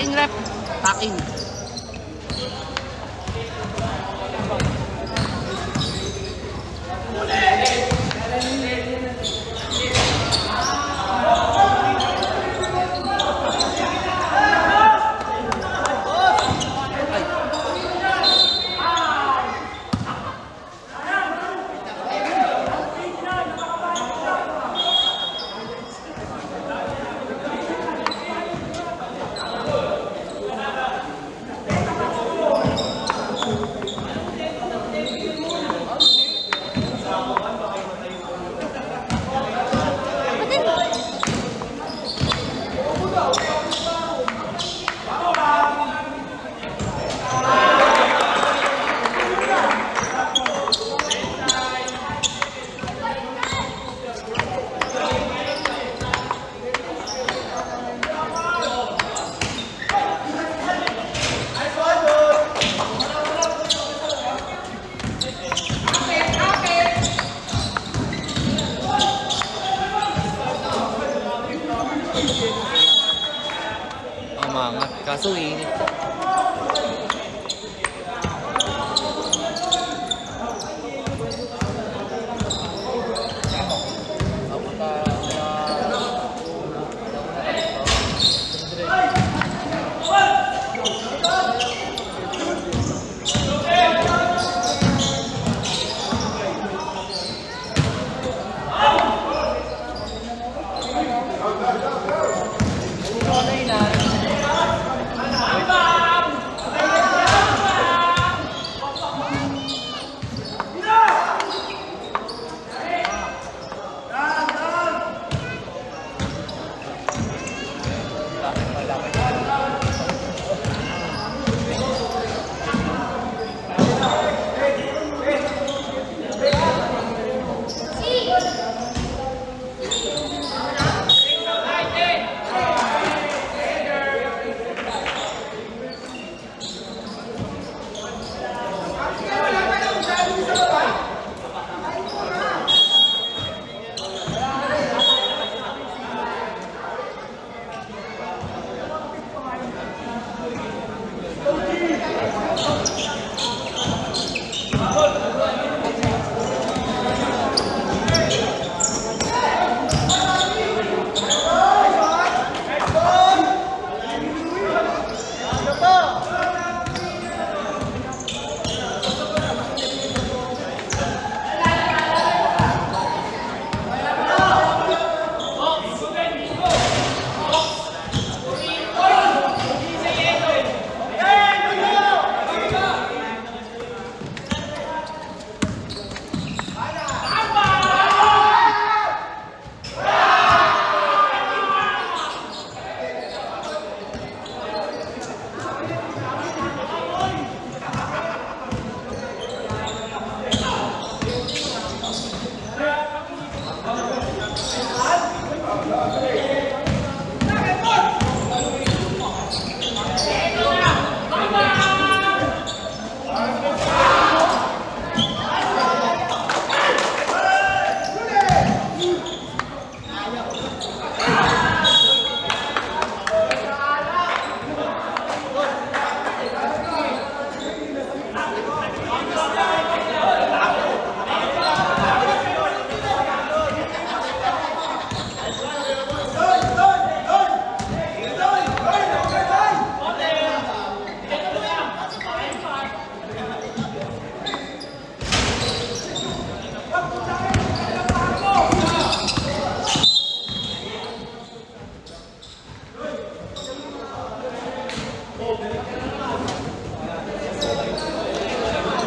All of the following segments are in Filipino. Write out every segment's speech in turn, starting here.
Packing rep. Packing. Umangat. Kaso init.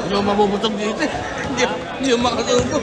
Hindi mo mabubutog dito. Hindi mo makasubo.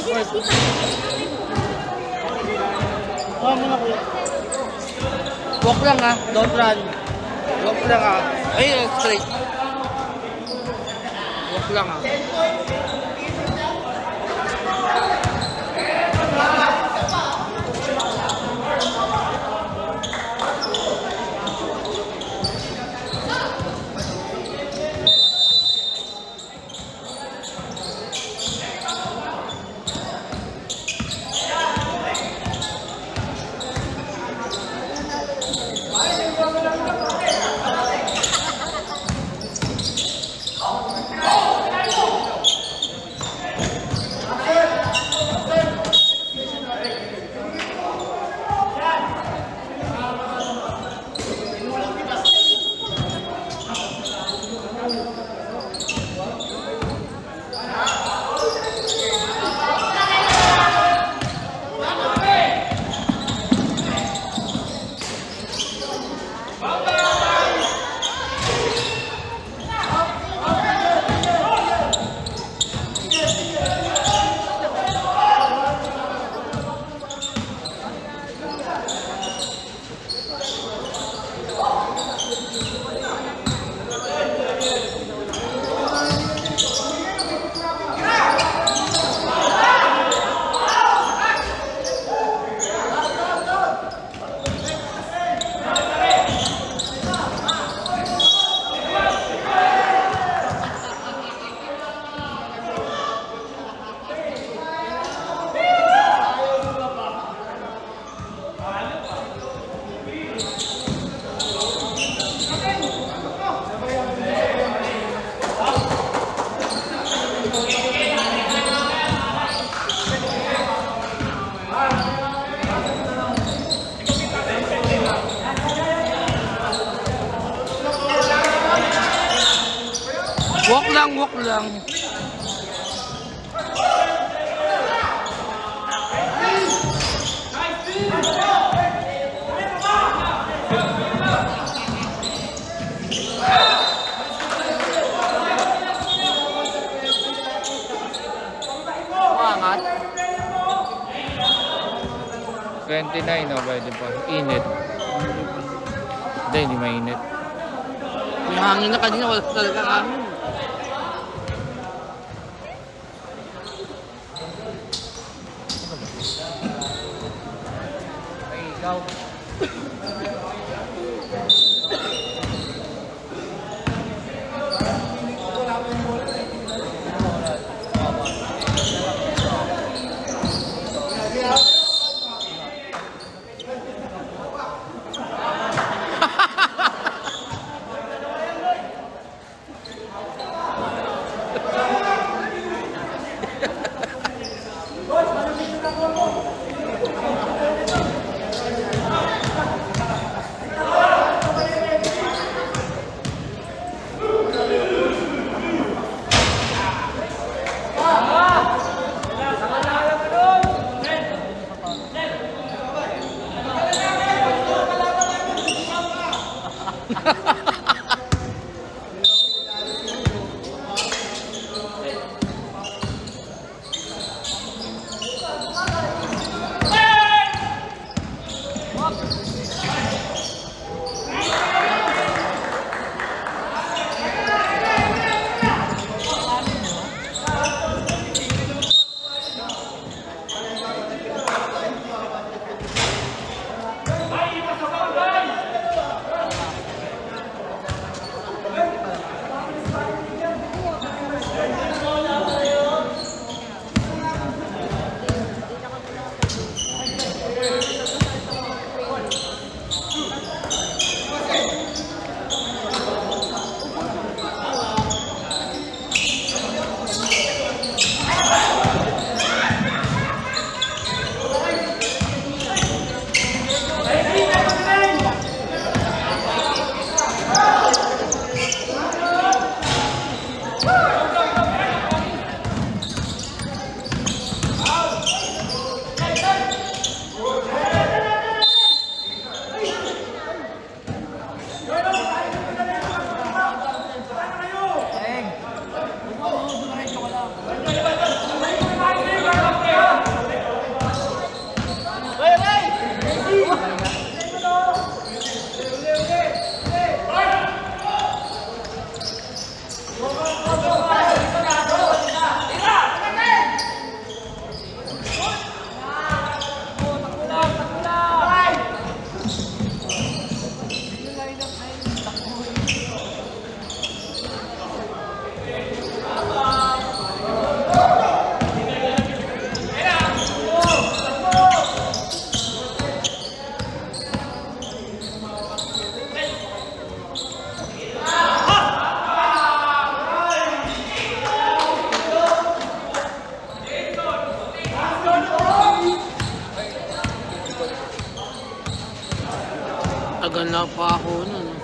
First. Kuha mo na kuya. Walk lang ha. Don't run. Walk lang ha. Ayun, straight. Walk lang ha. Walk lang, walk lang. Angat. 29 o pwede pa. Init. Hindi mainit. May hangin na kanina, wala talaga hangin. Ay, ikaw. Wala pa ako nun.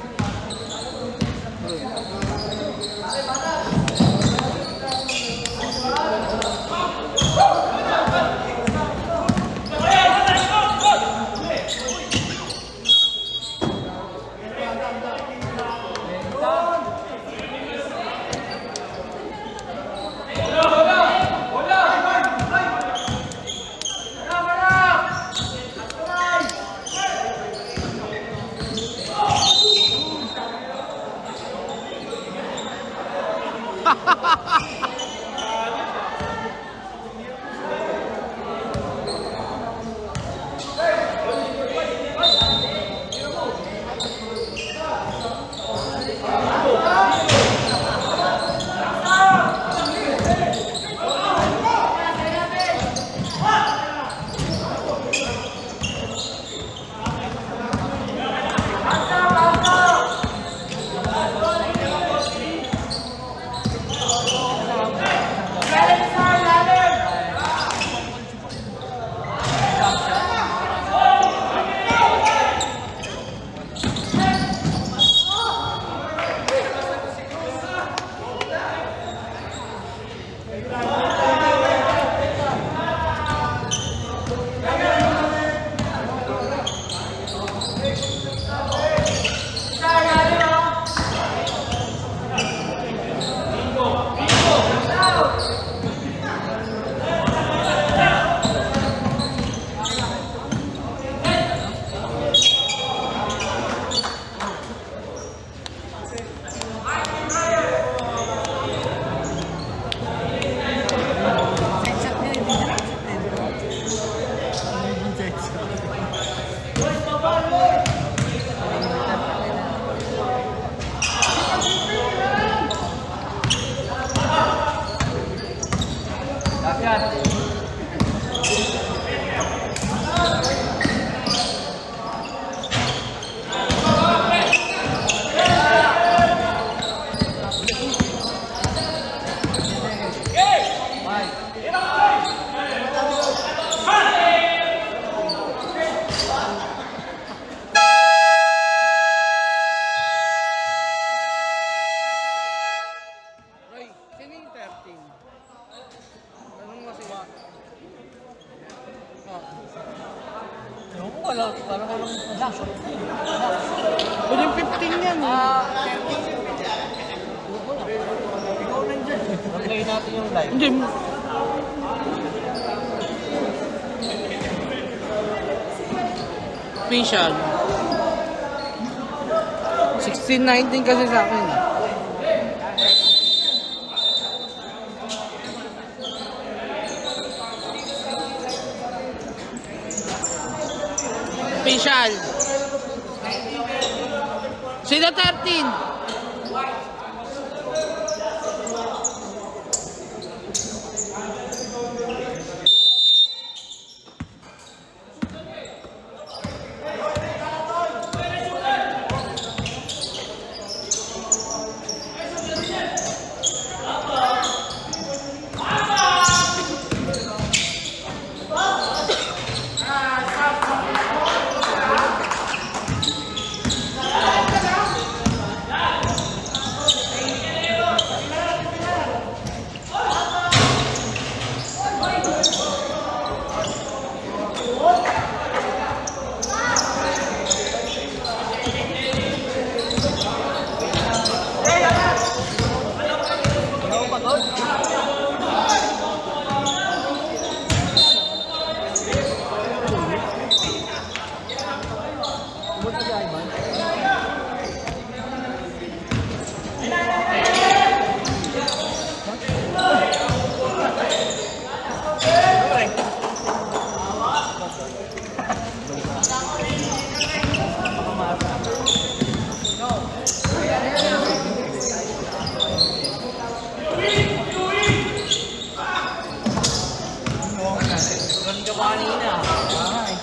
Pwede 15 yan eh. Play natin yung live. Hindi. Official. 16-19 kasi sa akin. Official. Sino 13?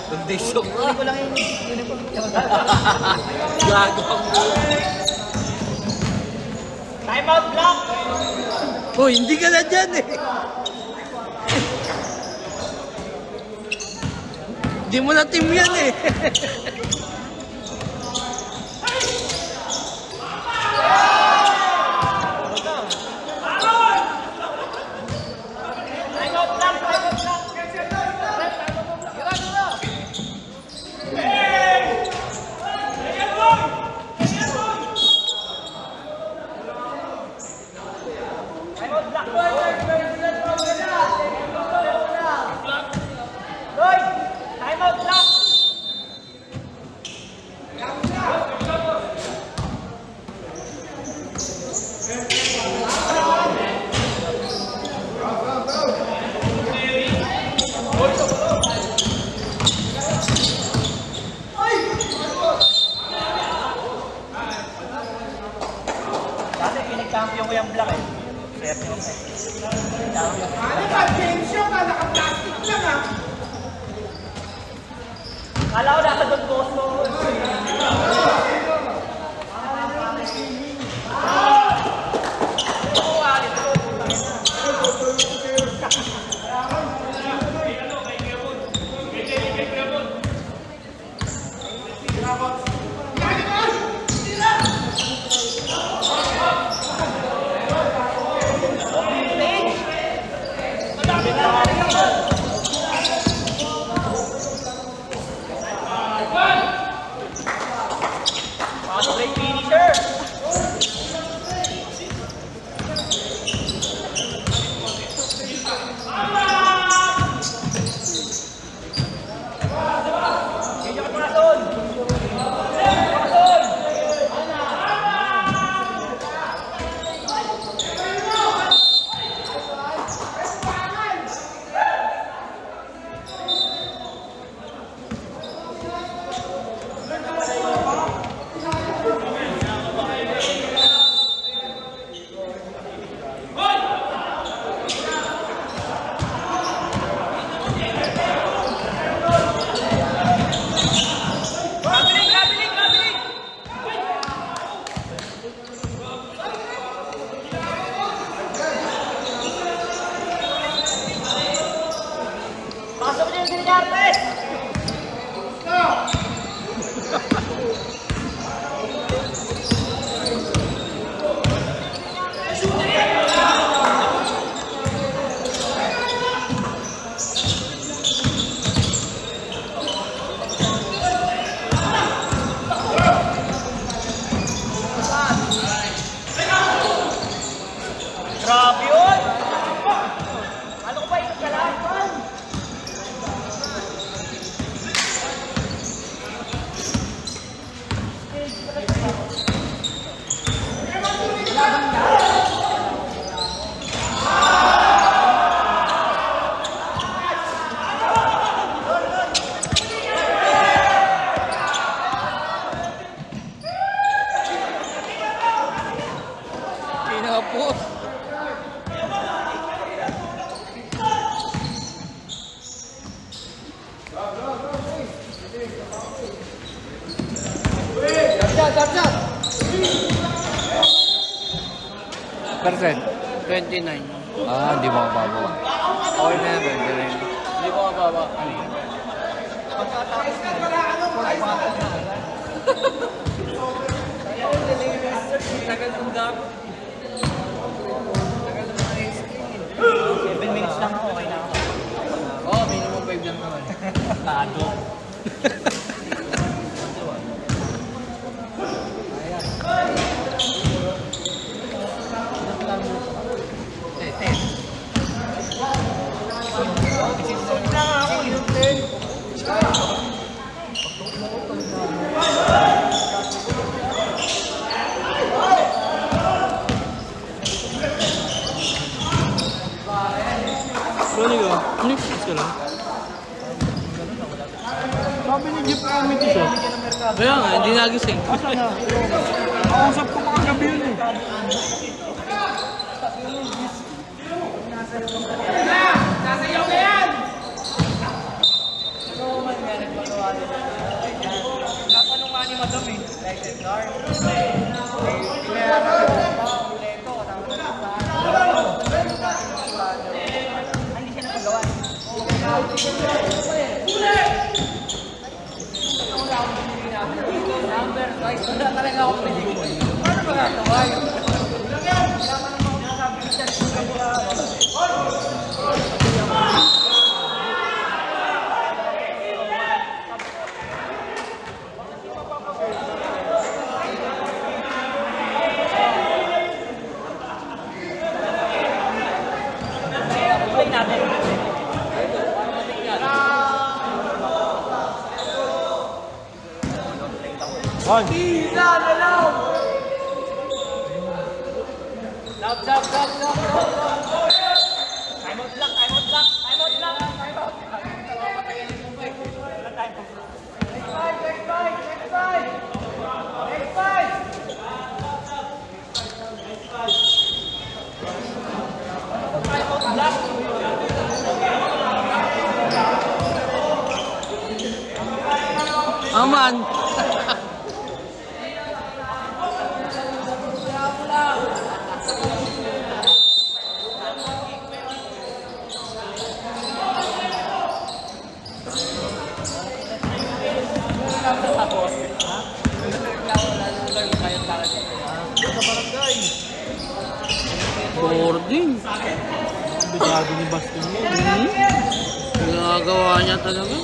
Kondisyon. Hindi ko lang yung uniform. Gago. Time out block! Hoy, hindi ka na dyan eh. Hindi mo na team yan eh. Ano ba, James yun ka? Naka-plastic lang ah. Kala ko nasa Don Bosco. Straight finisher. Medyo kapurason. Kapurason. Kabiling, kabiling, kabiling. Pasok niyo yung Carpet. Grabe yun! Ano ko ba ito ka lang? Pinapos. Percent. 29. Ah, hindi mo mababa. Okay na yan, pwede rin. Hindi ko mababa. Tagal kong gap. 7 minutes lang ako, okay na ako. Oo, minimum 5 lang naman. Tado. Ano ka? Ano yung ka lang? Sabi ni Jeep Amit siya. Kaya nga, hindi nagising. Asa na? Nakausap ko mga gabi yun eh. Nasayaw na yan! Napanunga ni Madam eh. Like the dark. Hindi siya napagawa. Number, guys, wala talaga ako pwede. Paano ba natawa yun? Play natin. Love, love, love, love, love, love. Time out lang, time out lang, time out lang, time out. Wala time. Next five, next five, next five. Next five. Time out lang. Aman. Boarding. Bisado ni Baston yun. Ginagawa niya talaga.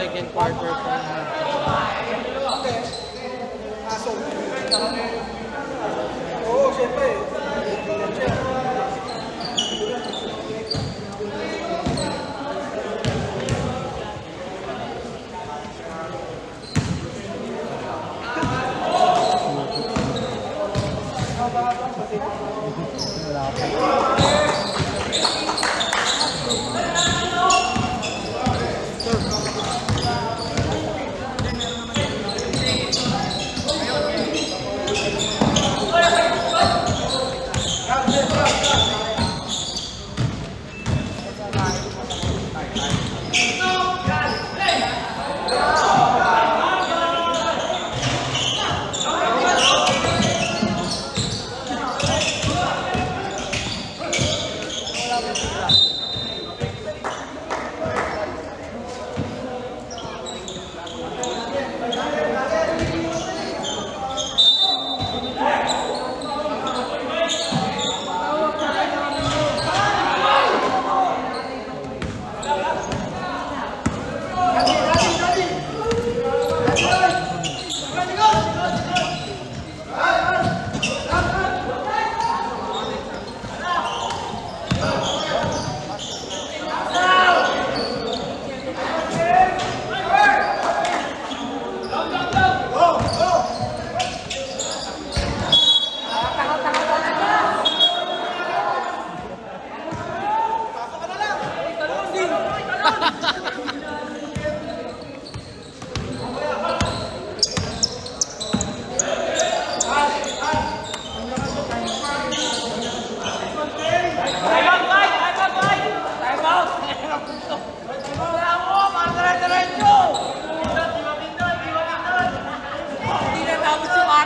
Second quarter pa. Oo, syempre.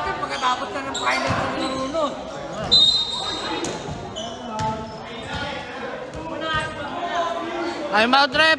Pagkatapos na ng final ng Bruno. I'm out, rep!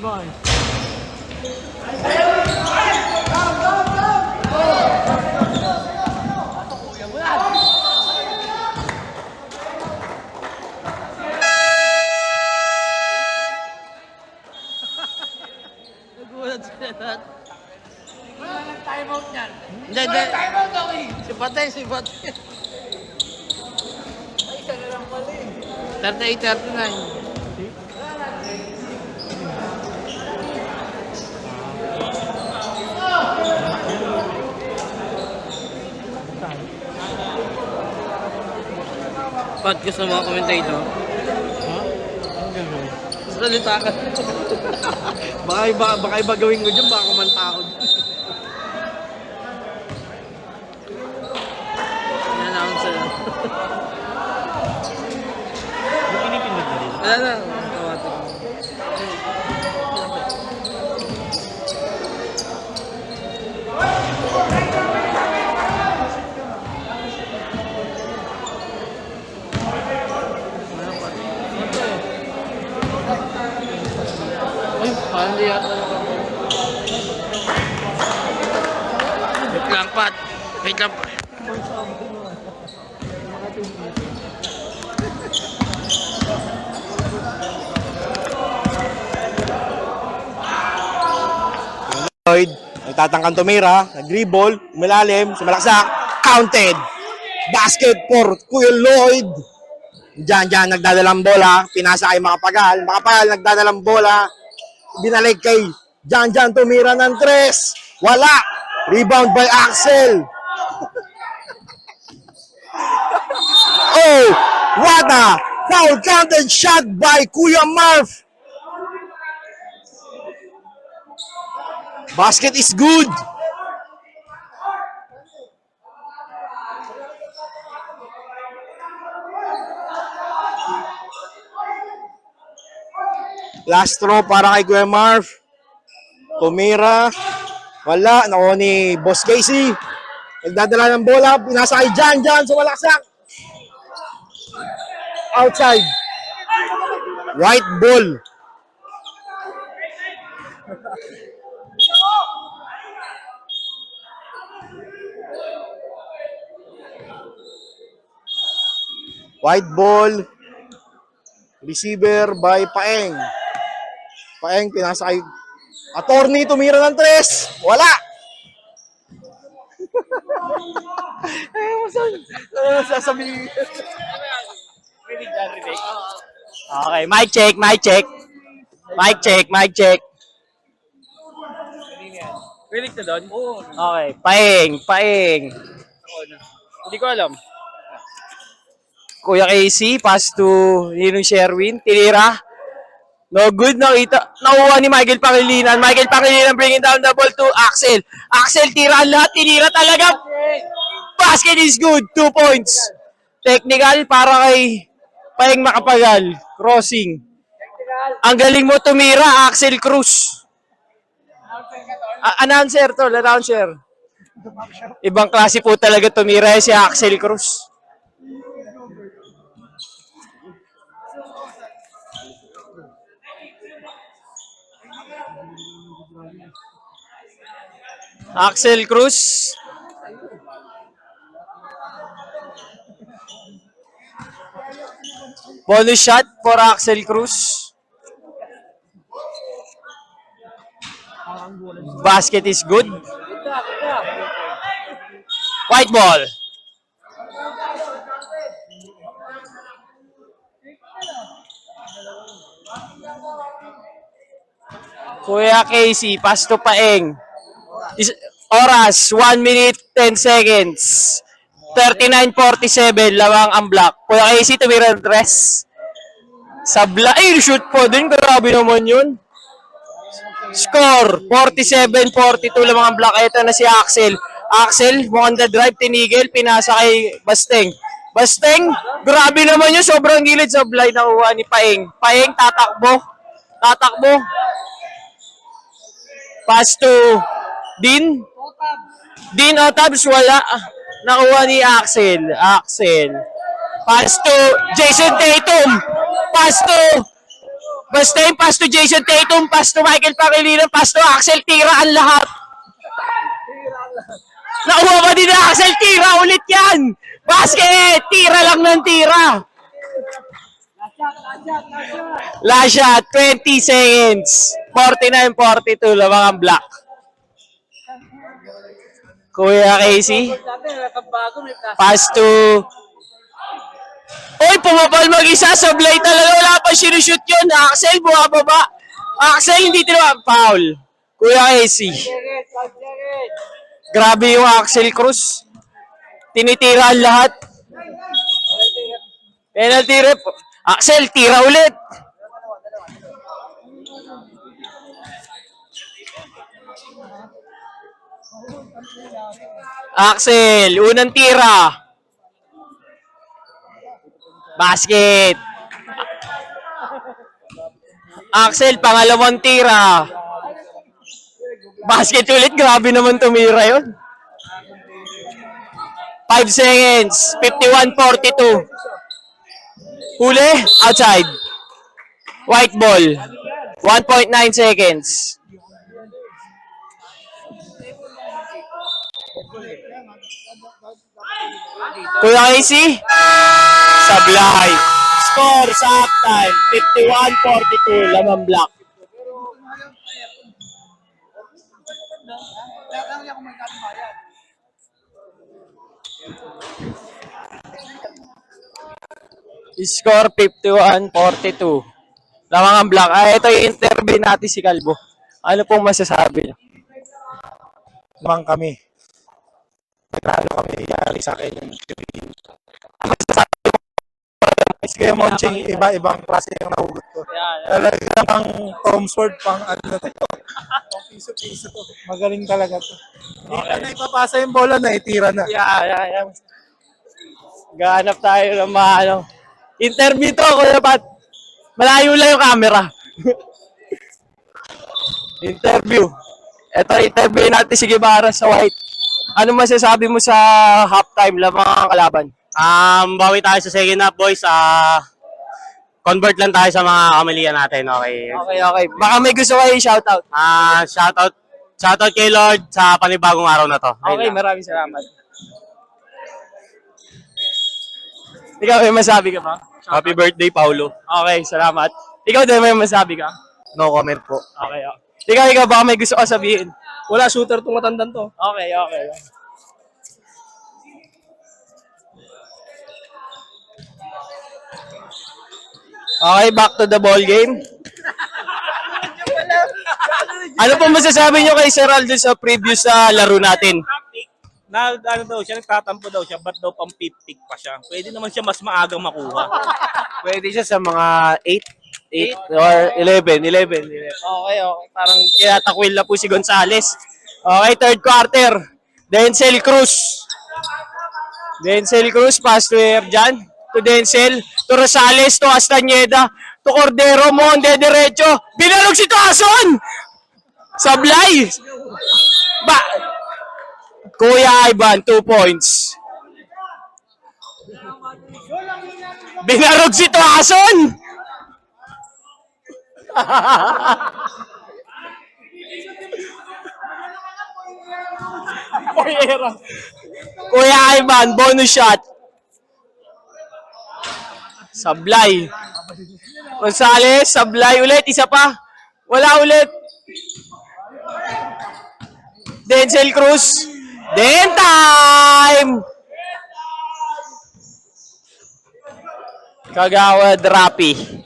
Bye. Nagulat sila lahat. Wala nang timeout niyan. Hindi. Timeout daw eh. Si Patay. Ay, isa na lang pala eh. 38-39. Pat ka sa mga commentator. Ha? Ang gagawin? Salita ka. baka iba gawin ko dyan, baka kumantakod. In-announce na. Yung pinipindot na rin. Wala na. Automatic. Wait lang po. Lloyd, nagtatangkang tumira, nag-dribble, umalalim, sumalaksak, counted. Basket for Kuya Lloyd. Diyan, nagdadalang bola, pinasa kay Makapagal. Makapagal, nagdadalang bola, binalik kay Diyan, tumira ng tres. Wala. Rebound by Axel. Oh, what a foul counted shot by Kuya Marv. Basket is good. Last throw para kay Kuya Marv. Tumira. Wala. Nakuha ni Boss Casey. Nagdadala ng bola. Pinasa kay Jan. Sumalaksak. Outside. White ball. White ball. Receiver by Paeng. Paeng, pinasa kay Attorney, tumira ng tres. Wala. Sasabihin. Okay, mic check. Pilik na doon? Oo. Okay, paeng. Hindi ko alam. Kuya Casey, pass to Ninong Sherwin. Tinira. No good, nakuha ni Michael Pangilinan. Michael Pangilinan bringing down the ball to Axel. Axel, tira lahat. Tinira talaga. Basket is good. 2 points. Technical para kay Paeng Makapagal. Crossing. Ang galing mo tumira, Axel Cruz. Announcer. Ibang klase po talaga tumira si Axel Cruz. Axel Cruz. Bonus shot for Axel Cruz. Basket is good. White ball. Kuya Casey, pass to Paeng. Oras, 1 minute 10 seconds. 39:47, lawang ang block. Kuya Casey, tumira ng tres. Sablay, shoot po din. Grabe naman yun. Score, 47-42 lamang ang block. Ito na si Axel. Axel, mukhang the drive, tinigil, pinasa kay Basteng. Basteng, grabe naman yun. Sobrang gilid, sablay nakuha ni Paeng. Paeng, tatakbo. Pass to Dean Otabs, wala. Nakuha ni Axel. Pass to Jason Tatum. Pass to Basteng, pass to Jason Tatum, pass to Michael Pangilinan, pass to Axel, tira ang lahat. Nakuha ba din na Axel? Tira ulit yan. Basket, tira lang ng tira. Last shot, 20 seconds. 49-42 lamang ang block. Kuya Casey. Pass to... Oy, pumapal mag-isa. Sablay talaga. Wala pa sinushoot yun. Axel, bumababa. Axel, hindi tinawa. Foul. Kuya Casey. Grabe yung Axel Cruz. Tinitira ang lahat. Penalty rep. Axel, tira ulit. Axel, unang tira. Basket. Axel, pangalawang tira. Basket ulit. Grabe naman tumira yun. 5 seconds. 51-42. Huli. Outside. White ball. 1.9 seconds. Kuya Casey, sablay. Score sa halftime, 51-42, lamang block. Score 51-42. Lamang ang block. Ito yung interview natin si Calvo. Ano pong masasabi niyo? Lamang kami. Nagkano kami nangyari sa akin yung screen. Kaya Monching, iba-ibang klase yung nahugot ko. Talagang Tom Sword pang ano to. Pang piso-piso to. Magaling talaga to. Hindi na ipapasa yung bola na, itira na. Yeah. Gahanap tayo ng mga ano. Interview to, Kuya Pat. Malayo lang yung camera. Interview. Ito, interview natin si Guevara sa White. Ano masasabi mo sa halftime lamang ang kalaban? Bawi tayo sa second half, boys. Convert lang tayo sa mga kamalian natin, okay? Okay. Baka may gusto kayo i-shoutout. Shoutout kay Lord sa panibagong araw na to. Okay, maraming salamat. Ikaw, may masabi ka ba? Happy birthday, Paulo. Okay, salamat. Ikaw din, may masabi ka? No comment po. Okay. Ikaw, baka may gusto ka sabihin. Wala, shooter itong matandang to. Okay. Okay, back to the ball game. Ano po masasabi nyo kay Sir Aldo sa previous na laro natin? Ano daw siya, nagtatampo daw siya, ba't daw pang 50 pa siya? Pwede naman siya mas maagang makuha. Pwede siya sa mga 8 or 11. Okay. Parang tinatakwil na po si Gonzales. Okay, third quarter. Denzel Cruz, pass to Erjan. To Denzel, to Rosales, to Astañeda, to Cordero, Monde, derecho. Binalog si Tuason! Sablay! Kuya Ivan, 2 points. Binarog si Tuason! Kuya Ivan, bonus shot. Sablay. Gonzales, sablay ulit. Isa pa. Wala ulit. Denzel Cruz. Den time! Kagawad Rapi.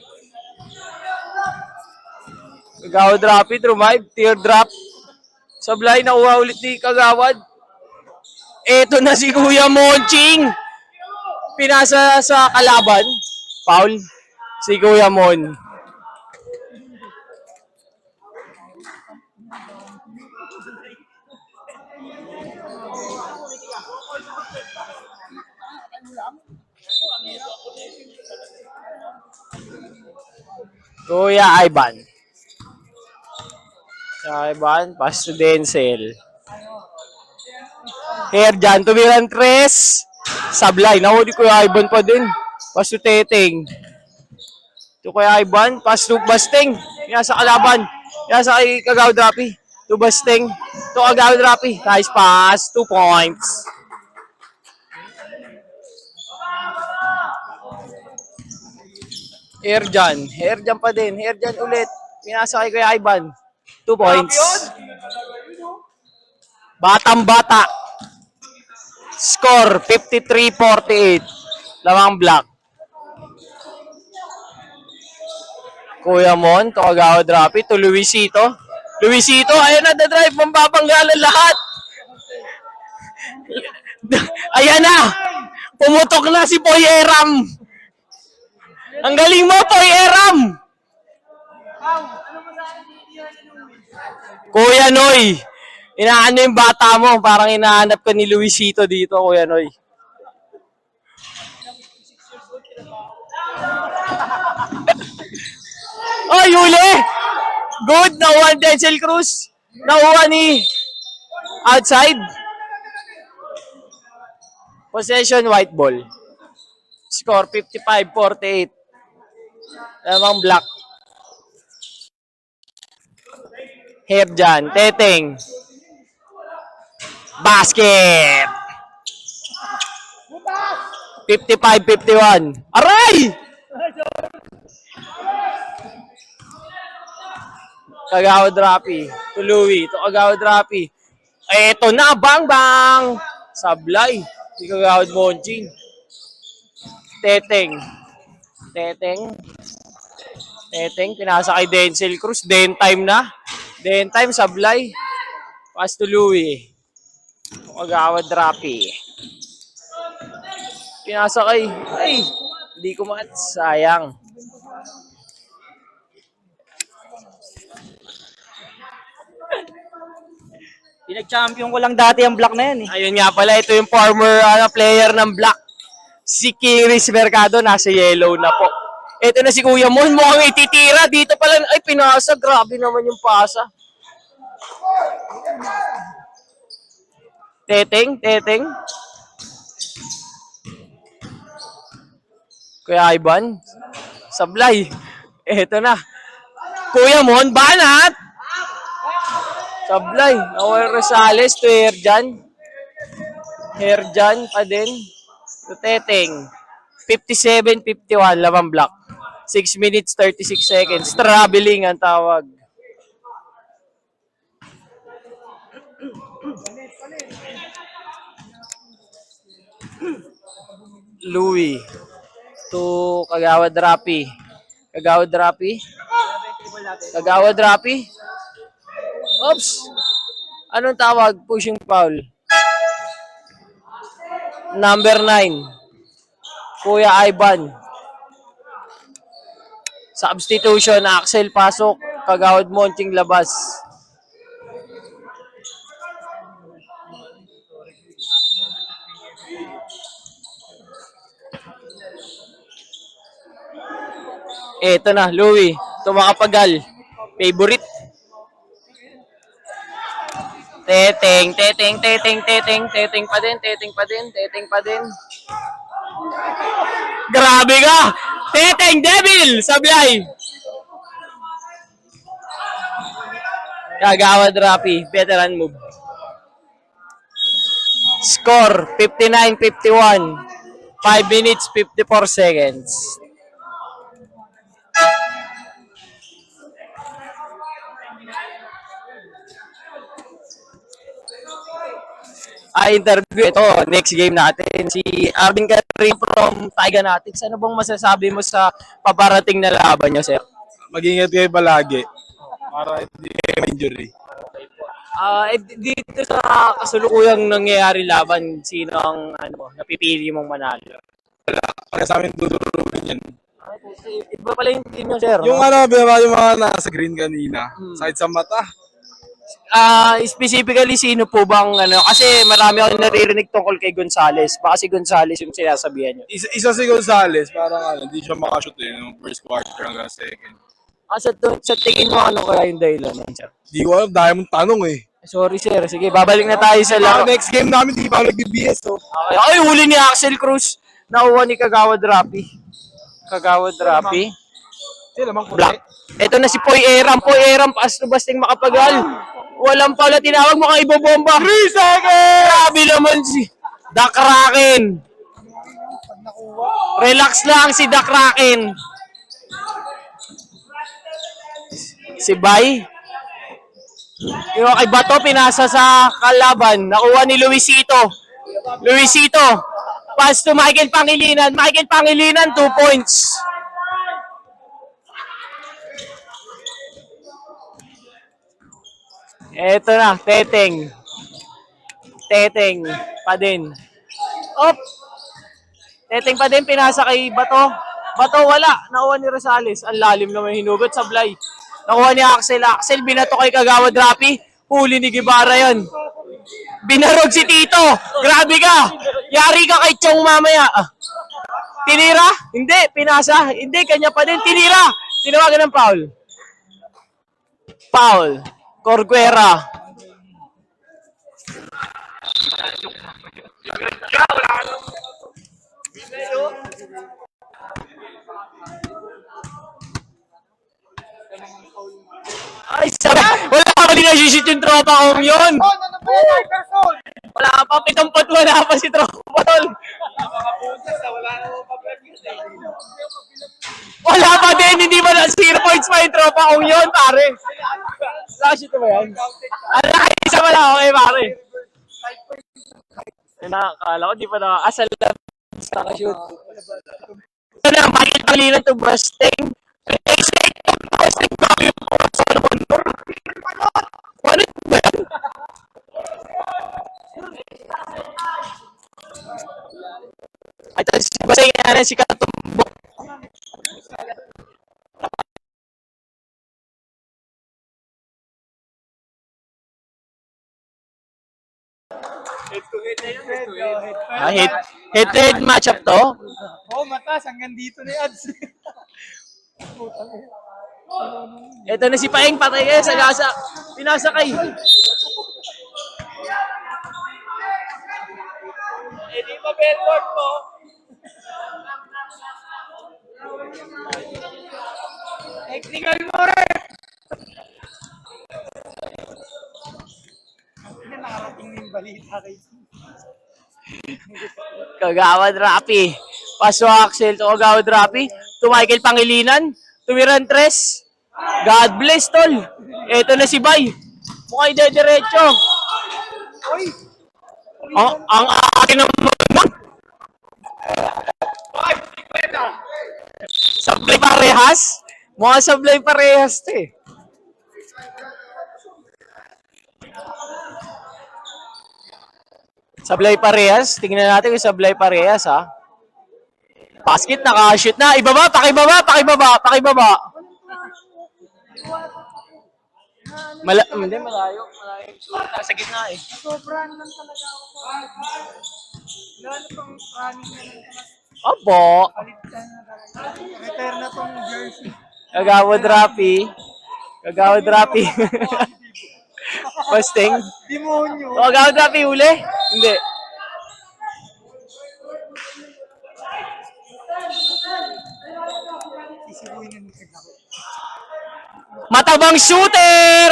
Drive. Teardrop. Sablay, nauha ulit ni Kagawad. Eto na si Kuya Monching. Pinasa sa kalaban. Foul. Si Kuya Mon. Kuya Ivan. Pass to Denzel. Erjan, tumiran tres. Sablay, nahuli Kuya Ivan pa din. Pass to Teteng. To Kuya Ivan, pass to Basteng. Yan sa kalaban. Yan sa kay Kagawad Rapi. To Basteng. To Kagawad Rapi. Nice pass, 2 points. Erjan pa din. Erjan ulit. Pinasa kay Kuya Ivan. 2 points. Batang bata. Score 53-48. Lamang block. Kuya Mon, to Kagawad Rapi, to Luisito. Ayan na, the-drive, mambabanggalan lahat. Ayan na, pumutok na si Poy Eram. Ang galing mo, Poy Eram. Kuya Noy, inaano yung bata mo, parang inahanap ka ni Luisito dito, Kuya Noy. Ay, huli! Good, nakuha ni Denzel Cruz. Nakuha ni outside. Possession, white ball. Score, 55-48. Lamang block. Herjan, Teteng. Basket! 55-51. Aray! Kagawad Rapi. Tuluwi. Ito Kagawad Rapi. Eto na, bang! Sablay. Si Kagawad Monching. Teteng. Pinasa kay Denzel Cruz. Den time na. Den time, sablay. Pass to Louie. Kagawad Rapi. Pinasa kay... Ay! Hindi ko sayang. Pinag-champion ko lang dati ang block na yan eh. Ayun nga pala, ito yung former player ng Black. Si Kiris Mercado, nasa yellow na po. Ito na si Kuya Mon, mukhang ititira. Dito pala, ay pinasa. Grabe naman yung pasa. Teteng. Kuya Ivan, sablay. Ito na. Kuya Mon, banat! Sablay. Noel Rosales to Herjan. Herjan pa din. To Teteng. 57-51, lamang block. 6 minutes, 36 seconds. Traveling ang tawag. Louie. To Kagawad Rapi. Kagawad Rapi. Oops! Anong tawag? Pushing foul. Number 9. Kuya Ivan. Substitution. Axel pasok. Kagawad Monching labas. Eto na, Louie. Tumakapagal. Favorite. Teteng pa din. Grabe ka! Teteng, devil! Sablay! Kagawad Rapi, veteran move. Score, 59-51. 5 minutes, 54 seconds. Interview. Ito, next game natin. Si Arvin Karim from Tiganatics. Ano bang masasabi mo sa paparating na laban nyo, sir? Mag-ingat kayo palagi. Para hindi kayo injury. Dito sa kasulukuyang nangyayari laban, sino ang napipili mong manalo? Kaya sa amin dudurugin yan. Iba pala yung team nyo, sir. Yung yung mga nasa green kanina. Side sa mata. Specifically, sino po bang kasi marami akong naririnig tungkol kay Gonzales. Baka si Gonzales yung sinasabihan nyo. Isa si Gonzales, parang hindi siya makashoot yung first quarter hanggang second. Sa tingin mo, ano kaya yung dahilan nun, sir? Di ko alam, dahil mong tanong eh. Sorry, sir. Sige, babalik na tayo sa laro. Next game namin, di pa ako nag-BBS. Okay. Ay, huli ni Axel Cruz. Nakuha ni Kagawad Rapi. Sila mang Black. Ito na si Poy Eram. Paas to basting makapagal. Walang pala tinawag mo kang ibobomba. 3 seconds! Grabe naman si Dak Kraken. Relax lang si Dak Kraken. Si Bay. Yung kay Bato, pinasa sa kalaban. Nakuha ni Luisito. Pass to Michael Pangilinan. 2 points. Eto na, Teteng pa din. Teteng pa din, pinasa kay Bato. Wala. Nakuha ni Rosales. Ang lalim naman hinugot, sablay. Nakuha ni Axel. Binato kay Kagawad Rapi. Huli ni Guevara yun. Binarog si Tito. Grabe ka. Yari ka kay Chong mamaya. Tinira? Hindi. Pinasa? Hindi. Kanya pa din. Tinira. Tinawagan ng foul. Corguera. Ay, sabi. Wala pa rin nasishoot yung tropa kong yun. Wala pa. Wala pa si tropa tol. Wala pa din, hindi ba na 0 points pa yung tropa kong yun, pare? Nakashoot na ba yan? Ano, isa pa lang, okay, pare. Nakakala ko, di pa nakakasal na nakashoot. Ito na, Michael Pangilinan to Bustang. Bustang, grabe yung mga Solomon Moore. Ano ba yan? Ito, Bustang yan, si Katumbok. Head-to-head matchup to? Oo, matas. Hanggang dito na yan. Ito na si Paeng, patay kayo sa gasa. Pinasakay. Eh, di ba billboard mo? Technical mo rin. Nakarating na yung balita kay Kagawad Rapi. Paso Axel to Kagawad Rapi. To Michael Pangilinan. To Mirantres. God bless, tol. Ito na si Bay. Mukha'y dediretso. Ang akin naman. Sablay parehas? Mukhang sablay parehas to eh. Sablay parehas. Tingnan natin kung sablay parehas, ha. Basket, naka-shoot na. Ibaba, pakibaba, pakibaba, pakibaba. Hindi, malayo. Malayo. Nasa gitna eh. sobrang lang talaga ako. Lalo pang running na lang. Opo. Palitan na talaga. Repair na tong jersey. Kagawad Rapi. Kagawad Rapi. Bustang. Demonyo. Kagawad Rapi, huli? Hindi. Sisibuhin na nito ako. Matabang shooter!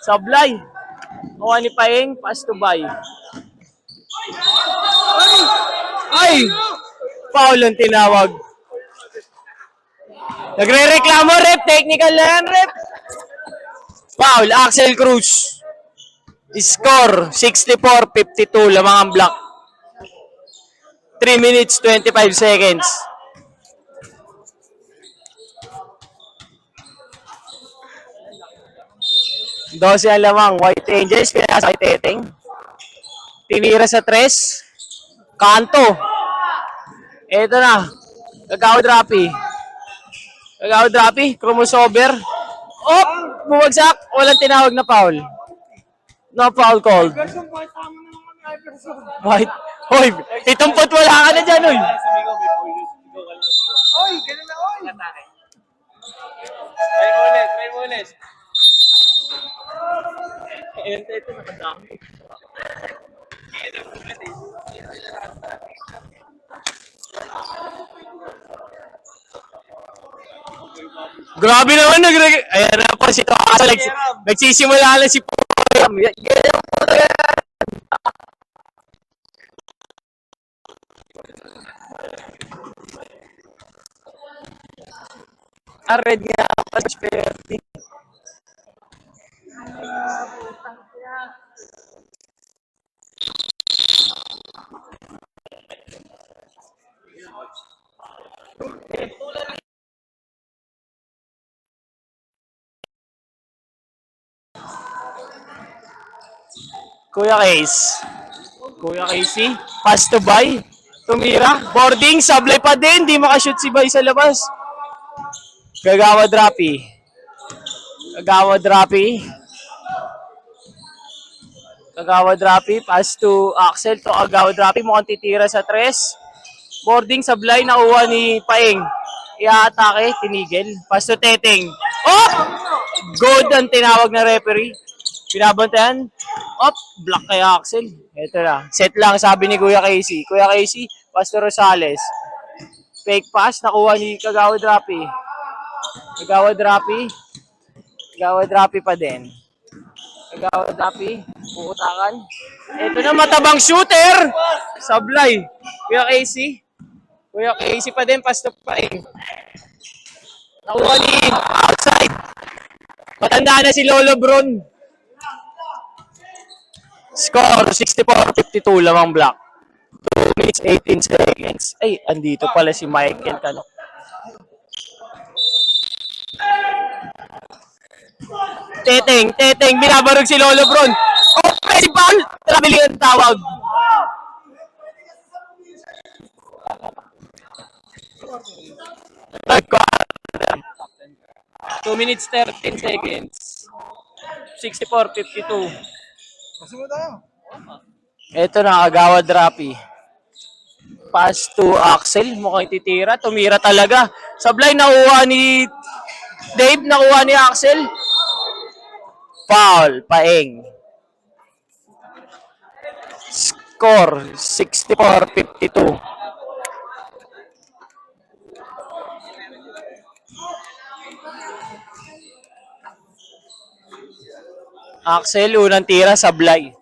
Sablay. Kuha ni Paeng, pass to Bay. Ay! Foul ang tinawag. Nagre-reklamo, rep. Technical na yan, rep. Foul, Axel Cruz. Score, 64-52. Lamang ang block. 3 minutes, 25 seconds. Dose ang lamang. White Angels, pinasa kay Teteng. Tinira sa 3. Kanto. Eto na. Kagawad Rapi. Kagawad Rapi. Crossover. Oh! Bumagsak. Walang tinawag na foul. No foul called. Person po, tama na naman yung Iverson. White. Hoy! Itumpot wala ka na dyan, hoy. Oy, ganun na, oy. Try mo ulit. Ito nakadami. Grabe naman ayan na po si Toasa. Nagsisimula na si Poyam. Red nga pa sa Perti. Kuya Casey, pass to Bay, tumira, boarding, sablay pa din, di makashoot si Bay sa labas. Kagawad Rapi. Kagawad Rapi, pass to Axel, to Kagawad Rapi, mukhang titira sa 3. Boarding, sablay, nauwa ni Paeng. Iaatake, tinigil, pass to Teteng. Oh! Good ang tinawag na referee. Binabantayan. Block kay Axel. Ito na. Set lang, sabi ni Kuya Casey. Kuya Casey, pass to Rosales. Fake pass, nakuha ni Kagawad Rapi. Kagawad Rapi pa din. Kagawad Rapi, puutakan. Ito na, matabang shooter! Sablay. Kuya Casey. Kuya Casey pa din, pasto pa eh. Nakuha ni outside. Matanda na si Lolo Bron. Score, 64-52 lamang block. 2 minutes, 18 seconds. Ay, andito pala si Michael Kano. Teteng, binabarog si Lolo Bron. Offensive foul! Trabiling ang tawag. Nagka- 2 minutes, 13 seconds. 64-52. Ito na, Agawad Rapi. Pass to Axel. Mukhang titira. Tumira talaga. Sablay, nakuha ni Dave. Nakuha ni Axel. Foul. Paeng. Score. 64-52. Axel, unang tira. Sablay.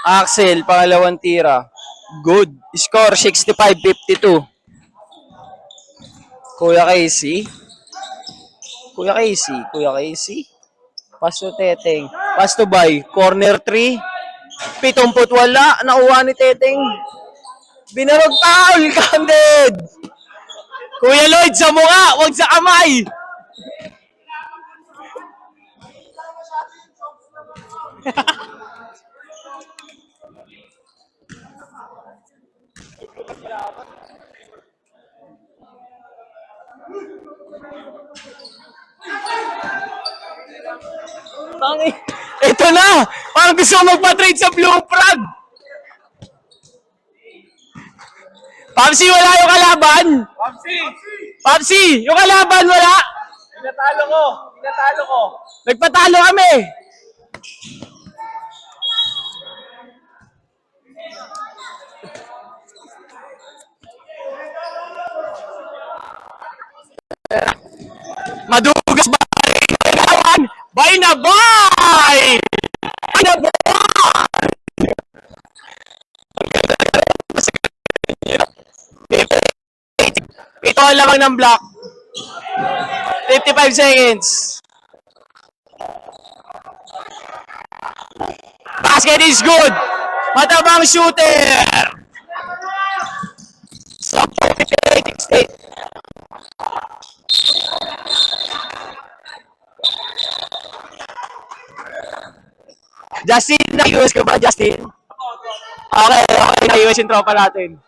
Axel, pangalawang tira. Good. Score, 65-52. Kuya Casey. Kuya Casey. Pass to Teteng. Pass to Bay. Corner 3. 70 wala. Nakuha ni Teteng. Binarog foul. Counted. Kuya Lloyd, sa mukha. Huwag sa kamay. Ito na! Parang gusto ko magpa-trade sa Blue Frog! Papsi, wala yung kalaban! Papsi! Yung kalaban, wala! Pinatalo ko! Nagpatalo kami! Madugas ba? Bay na bay! Bay na bay! Ito ang lamang ng block. 55 seconds. Basket is good. Matabang shooter. Sa 58. Justin, na-US ka ba, Justin? Okay, na-US yung tropa natin.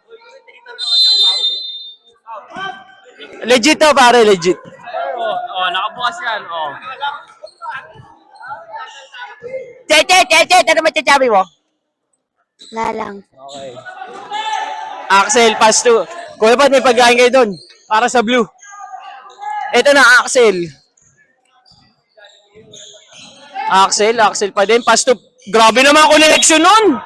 Legit to, pare, legit. Nakabukas yan. Che, ano machachabi mo? Wala lang. Okay. Axel, pass to. Kuya ba't may pagkain kayo doon? Para sa blue. Ito na, Axel. Axel pa din. Pass to. Grabe naman connection nun.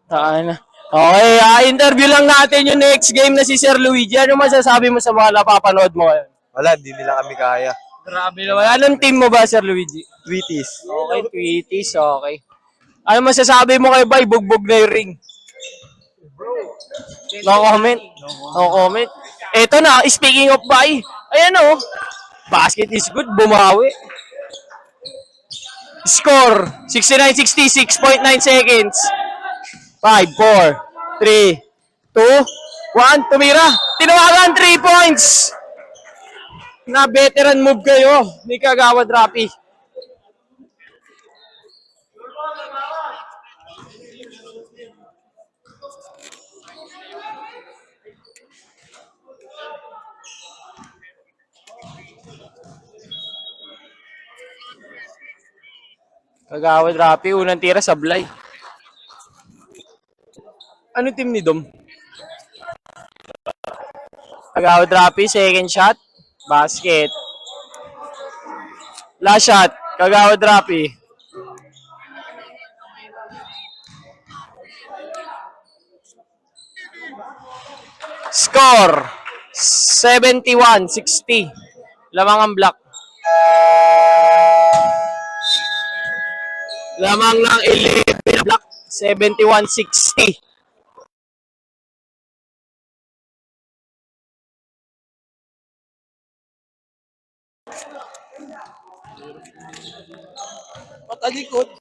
Ano? Okay, interview lang natin yung next game na si Sir Luigi. Ano masasabi mo sa mga napapanood mo ngayon? Wala, di nila kami kaya. Grabe naman. Anong team mo ba, Sir Luigi? Tweeties. Okay, Tweeties, okay. Ano masasabi mo kay Bay? Bugbog na yung ring. No comment? No comment. Eto na, speaking of Bay, ayan o. Basket is good, bumawi. Score, 69-60, 6.9 seconds. 5, 4, 3, 2, 1, tumira. Tinawagan, 3 points. Na veteran move kayo ni Kagawad Rapi. Kagawad Rapi, unang tira sablay. Ano team ni Dom? Kagawad Rapi, second shot. Basket. Last shot. Kagawad Rapi. Score. 71-60. Lamang ang block. Lamang ng 11 block. 71-60. Patalikod.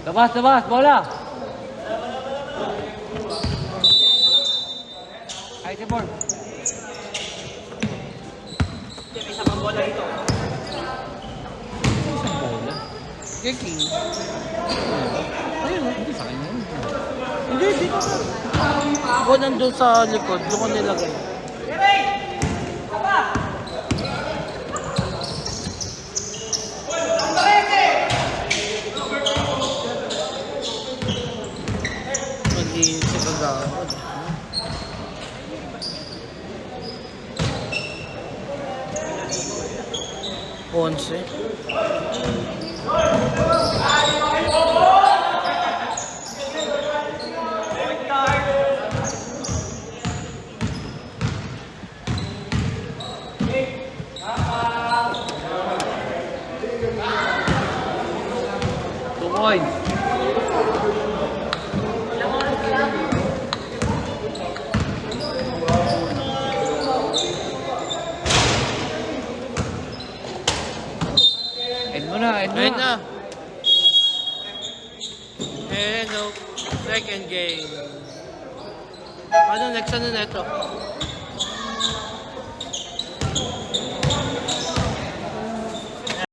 Labas, labas, bola! Ay, si Borg. Kay King. Ayun, hindi sa kanya. Hindi, dito ka. Ako nandun sa likod, doon ko nilagay. Mag-iinit sa kagawad. Ponce. Tukoy. End mo na, end mo na. Hello. Second game. Ano next ano na ito?